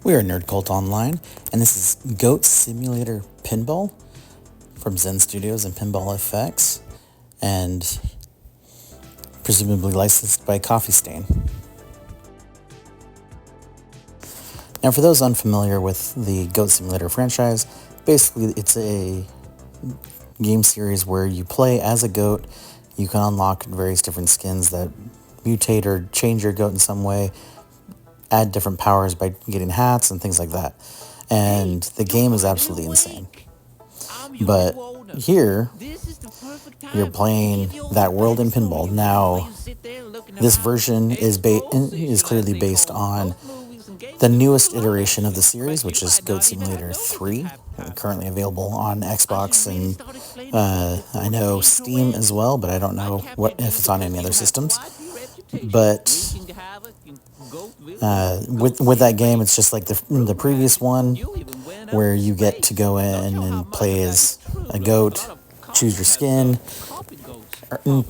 We are Nerd Cult Online, and this is Goat Simulator Pinball from Zen Studios and Pinball Fx, and presumably licensed by Coffee Stain. Now, for those unfamiliar with the Goat Simulator franchise, basically it's a game series where you play as a goat. You can unlock various different skins that mutate or change your goat in some way, add different powers by getting hats and things like that. And the game is absolutely insane. But here, you're playing that world in pinball. Now, this version is clearly based on the newest iteration of the series, which is Goat Simulator 3, currently available on Xbox and I know Steam as well, but I don't know if it's on any other systems. But with that game, it's just like the previous one, where you get to go in and play as a goat, choose your skin,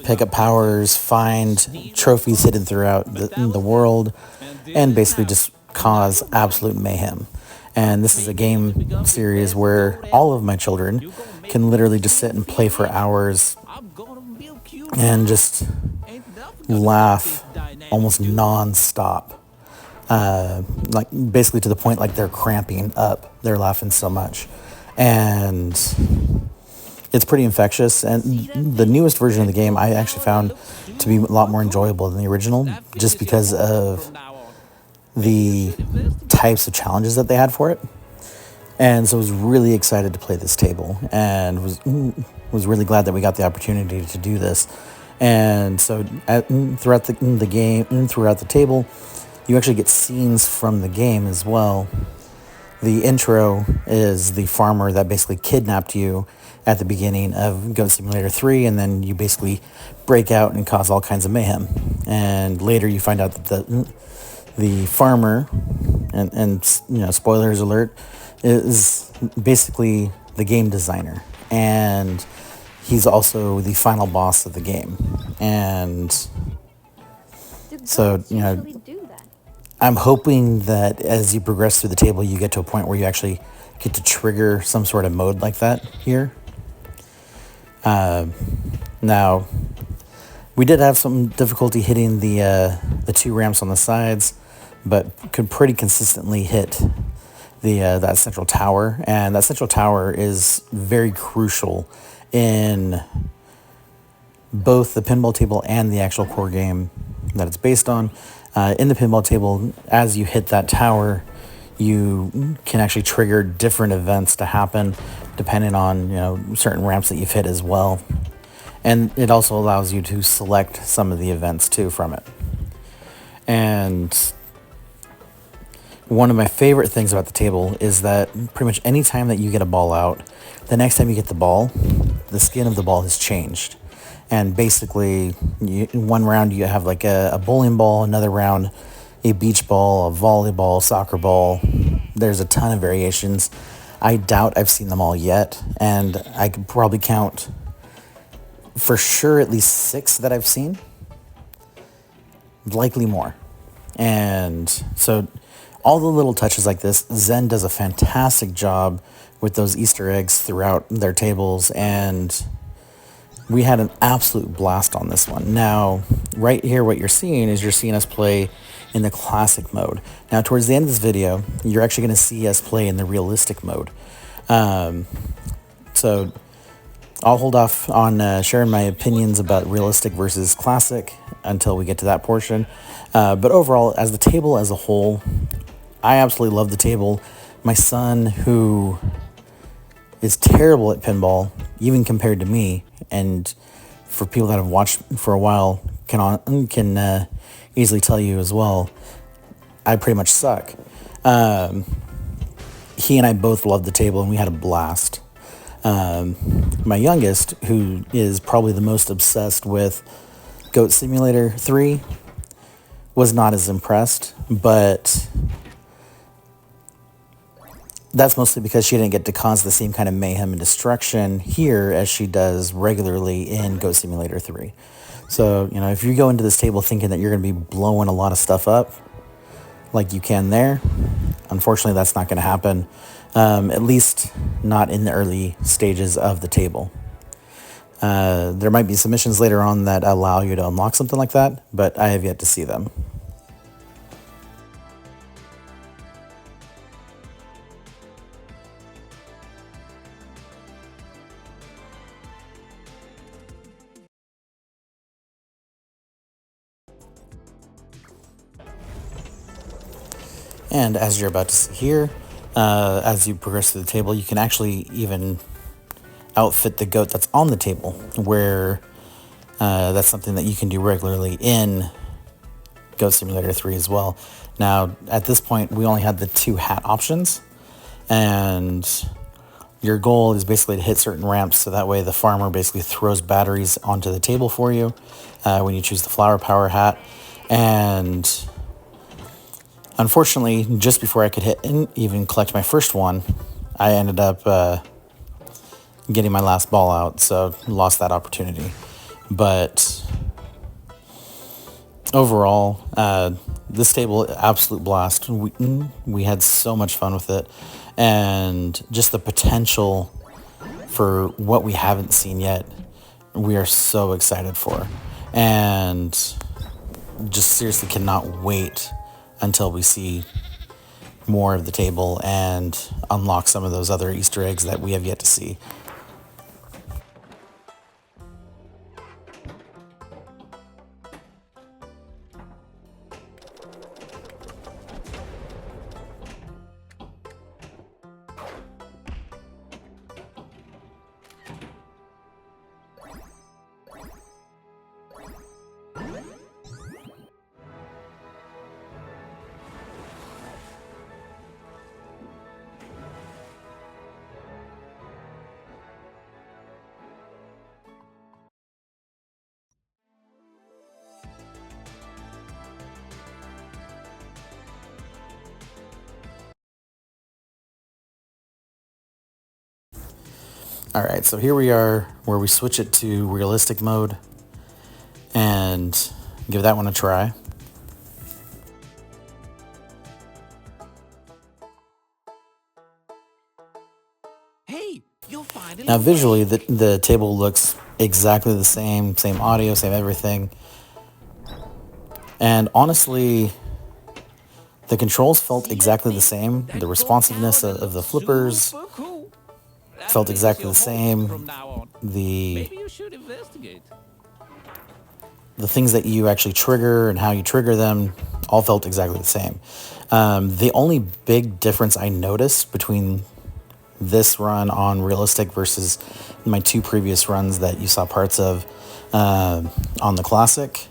pick up powers, find trophies hidden throughout the world, and basically just cause absolute mayhem. And this is a game series where all of my children can literally just sit and play for hours and just laugh almost non-stop. Like basically to the point like they're cramping up. They're laughing so much. And it's pretty infectious. And the newest version of the game I actually found to be a lot more enjoyable than the original, just because of the types of challenges that they had for it. And so I was really excited to play this table, and was really glad that we got the opportunity to do this. And so throughout the game and throughout the table, you actually get scenes from the game as well. The intro is the farmer that basically kidnapped you at the beginning of Goat Simulator 3, and then you basically break out and cause all kinds of mayhem. And later you find out that the farmer, and you know, spoilers alert, is basically the game designer, and he's also the final boss of the game. And so, you know, I'm hoping that as you progress through the table, you get to a point where you actually get to trigger some sort of mode like that here. Now, we did have some difficulty hitting the two ramps on the sides, but could pretty consistently hit that central tower. And that central tower is very crucial in both the pinball table and the actual core game that it's based on. In the pinball table, as you hit that tower, you can actually trigger different events to happen depending on, you know, certain ramps that you've hit as well. And it also allows you to select some of the events too from it. And one of my favorite things about the table is that pretty much any time that you get a ball out, the next time you get the ball, the skin of the ball has changed. And basically, one round you have like a bowling ball, another round a beach ball, a volleyball, soccer ball. There's a ton of variations. I doubt I've seen them all yet, and I could probably count for sure at least 6 that I've seen, likely more. And so all the little touches like this, Zen does a fantastic job with those Easter eggs throughout their tables, and we had an absolute blast on this one. Now, right here, what you're seeing us play in the classic mode. Now, towards the end of this video, you're actually going to see us play in the realistic mode. So I'll hold off on sharing my opinions about realistic versus classic until we get to that portion. But overall, as the table as a whole, I absolutely love the table. My son, who is terrible at pinball, even compared to me, and for people that have watched for a while, can easily tell you as well, I pretty much suck. He and I both loved the table, and we had a blast. My youngest, who is probably the most obsessed with Goat Simulator 3, was not as impressed, but that's mostly because she didn't get to cause the same kind of mayhem and destruction here as she does regularly in Goat Simulator 3. So, you know, if you go into this table thinking that you're going to be blowing a lot of stuff up, like you can there, unfortunately, that's not going to happen, at least not in the early stages of the table. There might be some missions later on that allow you to unlock something like that, but I have yet to see them. And as you're about to see here, as you progress through the table, you can actually even outfit the goat that's on the table, where that's something that you can do regularly in Goat Simulator 3 as well. Now, at this point, we only had the 2 hat options, and your goal is basically to hit certain ramps, so that way the farmer basically throws batteries onto the table for you when you choose the flower power hat. And unfortunately, just before I could hit and even collect my first one, I ended up getting my last ball out, so lost that opportunity. But overall, this table, absolute blast. We had so much fun with it, and just the potential for what we haven't seen yet, we are so excited for, and just seriously cannot wait until we see more of the table and unlock some of those other Easter eggs that we have yet to see. All right, so here we are where we switch it to realistic mode and give that one a try. Hey, you'll find it. Now visually, the table looks exactly the same audio, same everything. And honestly, the controls felt exactly the same. The responsiveness of the flippers felt exactly the same. The things that you actually trigger and how you trigger them all felt exactly the same. The only big difference I noticed between this run on realistic versus my 2 previous runs that you saw parts of on the classic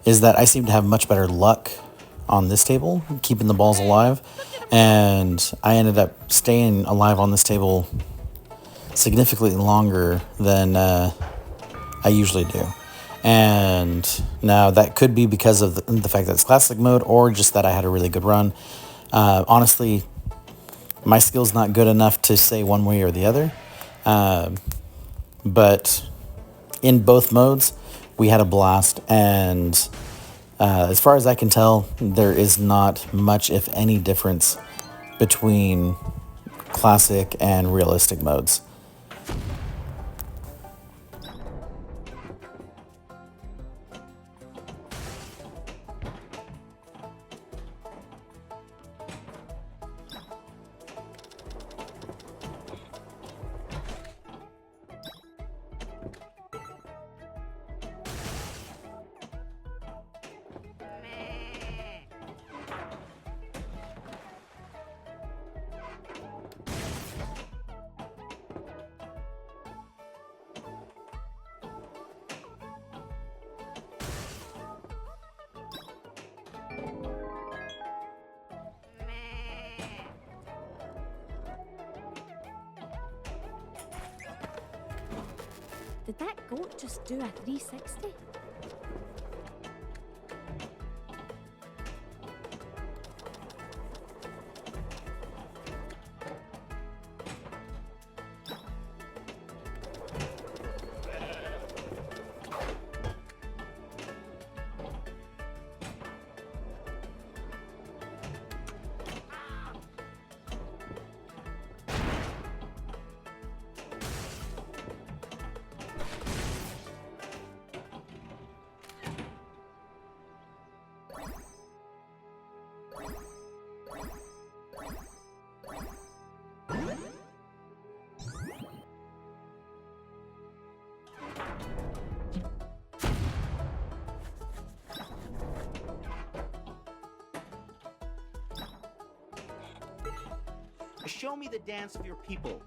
is that I seem to have much better luck on this table, keeping the balls alive, and I ended up staying alive on this table significantly longer than I usually do. And now that could be because of the fact that it's classic mode, or just that I had a really good run. Honestly, my skill's not good enough to say one way or the other, but in both modes, we had a blast, and as far as I can tell, there is not much, if any, difference between classic and realistic modes. Did that goat just do a 360? Show me the dance of your people.